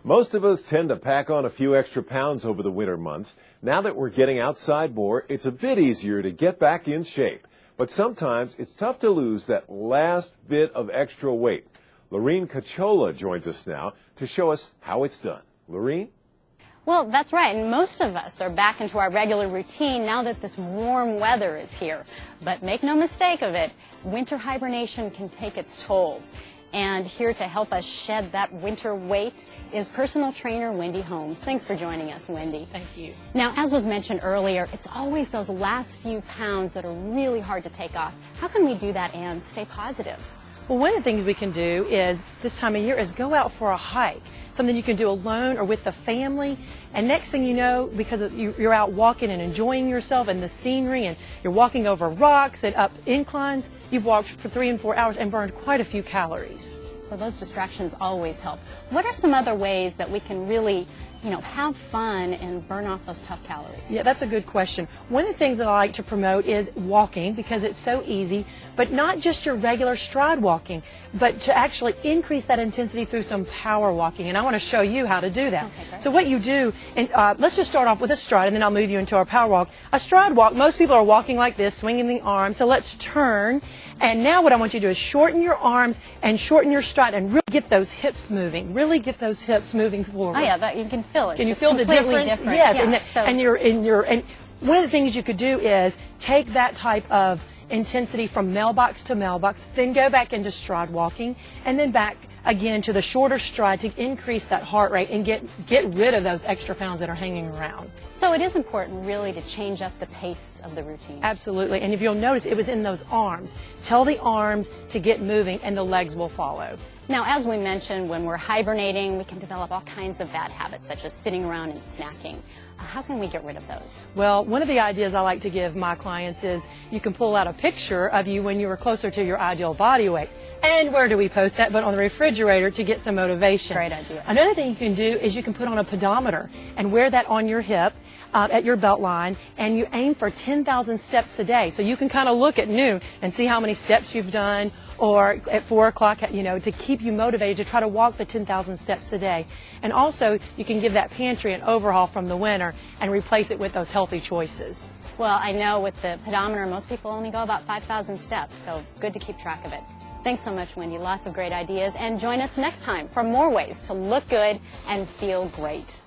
Most of us tend to pack on a few extra pounds over the winter months. Now that we're getting outside more, it's a bit easier to get back in shape. But sometimes it's tough to lose that last bit of extra weight. Lorene Cachola joins us now to show us how it's done. Lorene? Well, that's right, and most of us are back into our regular routine now that this warm weather is here. But make no mistake of it, winter hibernation can take its toll. And here to help us shed that winter weight is personal trainer Wendy Holmes. Thanks for joining us, Wendy. Thank you. Now, as was mentioned earlier, it's always those last few pounds that are really hard to take off. How can we do that and stay positive? Well, one of the things we can do is, this time of year, is go out for a hike. Something you can do alone or with the family. And next thing you know, because you're out walking and enjoying yourself and the scenery, and you're walking over rocks and up inclines, you've walked for 3 and 4 hours and burned quite a few calories. So those distractions always help. What are some other ways that we can really, have fun and burn off those tough calories? Yeah, that's a good question. One of the things that I like to promote is walking, because it's so easy, but not just your regular stride walking, but to actually increase that intensity through some power walking. And I want to show you how to do that. Okay, great. So what you do, and let's just start off with a stride, and then I'll move you into our power walk. A stride walk, most people are walking like this, swinging the arms. So let's turn. And now what I want you to do is shorten your arms and shorten your stride and really get those hips moving. Really get those hips moving forward. Oh yeah, that you can feel it. Can you feel the difference? Yes, Yeah, and one of the things you could do is take that type of intensity from mailbox to mailbox, then go back into stride walking, and then back again to the shorter stride to increase that heart rate and get rid of those extra pounds that are hanging around. So it is important really to change up the pace of the routine. Absolutely, and if you'll notice, it was in those arms. Tell the arms to get moving and the legs will follow. Now, as we mentioned, when we're hibernating, we can develop all kinds of bad habits, such as sitting around and snacking. How can we get rid of those? Well, one of the ideas I like to give my clients is you can pull out a picture of you when you were closer to your ideal body weight. And where do we post that? But on the refrigerator to get some motivation. Great idea. Another thing you can do is you can put on a pedometer and wear that on your hip at your belt line, and you aim for 10,000 steps a day. So you can kind of look at noon and see how many steps you've done, or at 4 o'clock, to keep you motivated to try to walk the 10,000 steps a day. And also, you can give that pantry an overhaul from the winter and replace it with those healthy choices. Well, I know with the pedometer, most people only go about 5,000 steps, so good to keep track of it. Thanks so much, Wendy. Lots of great ideas. And join us next time for more ways to look good and feel great.